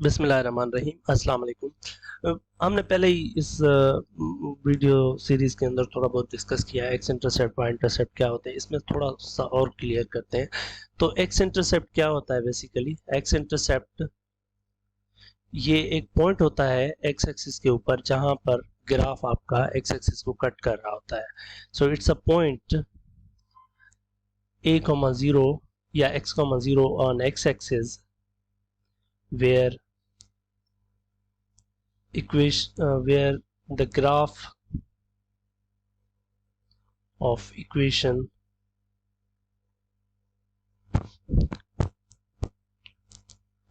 बिस्मिल्लाहिर्रहमानिर्रहीम अस्सलाम वालेकुम। हमने पहले ही इस वीडियो सीरीज के अंदर थोड़ा बहुत डिस्कस किया है एक्स इंटरसेप्ट वाई इंटरसेप्ट क्या होते हैं। इसमें थोड़ा सा और क्लियर करते हैं। तो एक्स इंटरसेप्ट क्या होता है? बेसिकली एक्स इंटरसेप्ट ये एक पॉइंट होता है एक्स एक्सिस के ऊपर जहां पर ग्राफ आपका एक्स एक्सिस को कट कर रहा होता है। So it's a point a,0 या x,0 on x axis where where the graph of equation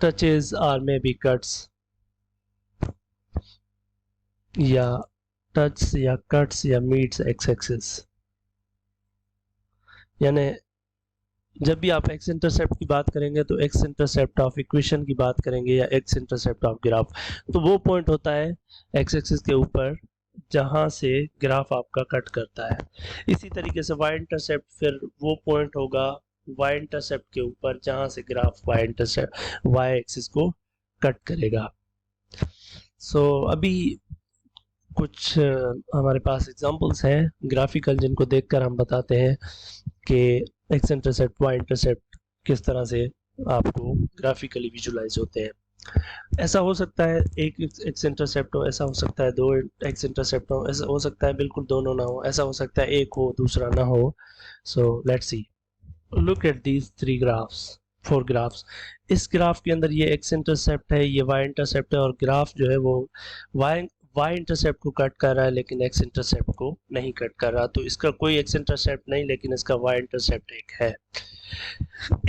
touches or maybe cuts या टच या कट्स या मीट्स एक्स एक्सिस। यानी जब भी आप एक्स इंटरसेप्ट की बात करेंगे तो एक्स इंटरसेप्ट ऑफ इक्वेशन की बात करेंगे या एक्स इंटरसेप्ट ऑफ ग्राफ, तो वो पॉइंट होता है एक्स एक्सिस के ऊपर जहां से ग्राफ आपका कट करता है। इसी तरीके से वाई इंटरसेप्ट फिर वो पॉइंट होगा वाई इंटरसेप्ट के ऊपर जहां से ग्राफ वाई एक्सिस को कट करेगा। अभी कुछ हमारे पास एग्जांपल्स हैं ग्राफिकल जिनको देखकर हम बताते हैं कि एक्स इंटरसेप्ट वाई इंटरसेप्ट किस तरह से आपको ग्राफिकली विजुलाइज होते हैं। ऐसा हो सकता है एक एक्स इंटरसेप्ट हो, ऐसा हो सकता है दो एक्स इंटरसेप्ट हो, ऐसा हो सकता है बिल्कुल दोनों ना हो, ऐसा हो सकता है एक हो दूसरा ना हो। So let's see, look at these 4 graphs. इस ग्राफ के अंदर ये एक्स इंटरसेप्ट है, ये वाई इंटरसेप्ट है और ग्राफ जो है वो वाई इंटरसेप्ट को कट कर रहा है लेकिन एक्स इंटरसेप्ट को नहीं कट कर रहा। तो इसका कोई एक्स इंटरसेप्ट नहीं लेकिन इसका वाई इंटरसेप्ट एक है।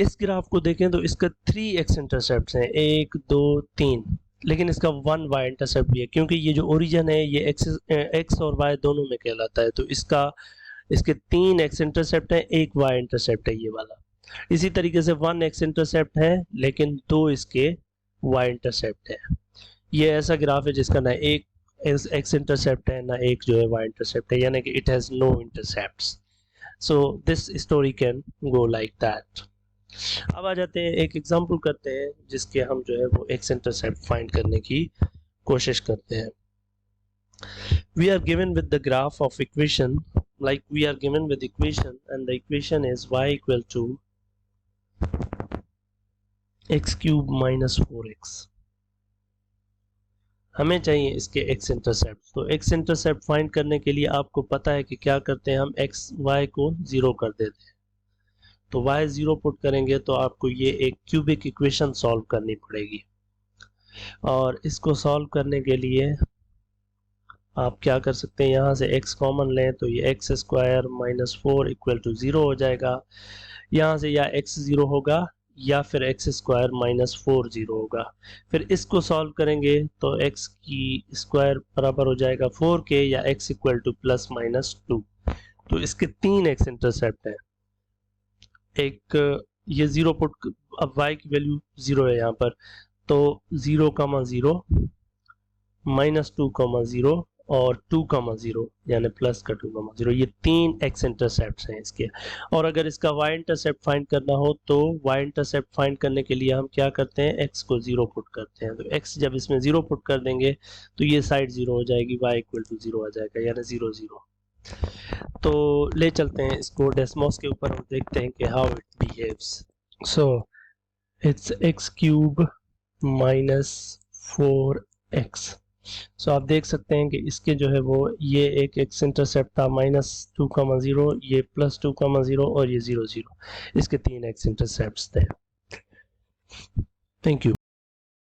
इस ग्राफ को देखें तो इसका 3 एक्स इंटरसेप्ट हैं, 1 2 3, लेकिन इसका 1 वाई इंटरसेप्ट भी है क्योंकि ये जो ओरिजिन है ये एक्स और वाई दोनों में कहलाता है। तो इसके 3 एक्स इंटरसेप्ट है, 1 वाई इंटरसेप्ट है ये वाला। इसी तरीके से 1 एक्स इंटरसेप्ट है लेकिन 2 इसके वाई इंटरसेप्ट है। ये ऐसा ग्राफ है जिसका ना एक एक्स इंटरसेप्ट है ना एक जो है वाई इंटरसेप्ट है, यानी कि it has no intercepts. So this story can go like that. अब आ जाते हैं एक एग्जांपल करते हैं जिसके हम जो है वो एक्स इंटरसेप्ट फाइंड करने की कोशिश करते हैं। We are given with the graph of equation, like we are given with equation and the equation is y equal to x cube minus 4x। हमें चाहिए इसके एक्स इंटरसेप्ट। तो एक्स इंटरसेप्ट फाइंड करने के लिए आपको पता है कि क्या करते हैं, हम एक्स वाई को 0 कर देते हैं। तो y 0 पुट करेंगे तो आपको ये एक क्यूबिक इक्वेशन सॉल्व करनी पड़ेगी और इसको सॉल्व करने के लिए आप क्या कर सकते हैं, यहाँ से x कॉमन लें तो ये x square minus 4 equal to 0 हो जाएगा। यहाँ से या x 0 होगा या फिर एक्स स्क्वायर माइनस 4 0 होगा। फिर इसको सॉल्व करेंगे तो x की स्क्वायर बराबर हो जाएगा 4 के या x equal two plus minus 2। तो इसके 3 एक्स इंटरसेप्ट है। एक ये 0 पुट, अब y की वैल्यू 0 है यहाँ पर, तो 0,0 माइनस 2,0 और 2,0 यानी प्लस का 2,0, ये 3 एक्स इंटरसेप्ट हैं इसके। और अगर इसका वाई इंटरसेप्ट फाइंड करना हो तो वाई इंटरसेप्ट फाइंड करने के लिए हम क्या करते हैं, एक्स को 0 पुट करते हैं। तो एक्स जब इसमें 0 पुट कर देंगे तो ये साइड 0 हो जाएगी, वाई इक्वल टू 0 आ जाएगा, यानी 0 0। तो ले चलते हैं इसको डेसिमल्स के ऊपर और देखते हैं कि how it behaves. So it's x cube minus 4x। सो आप देख सकते हैं कि इसके जो है वो ये एक एक्स इंटरसेप्ट था माइनस 2,0, ये प्लस 2,0 और ये 0 0। इसके 3 एक्स इंटरसेप्ट्स थे। Thank you.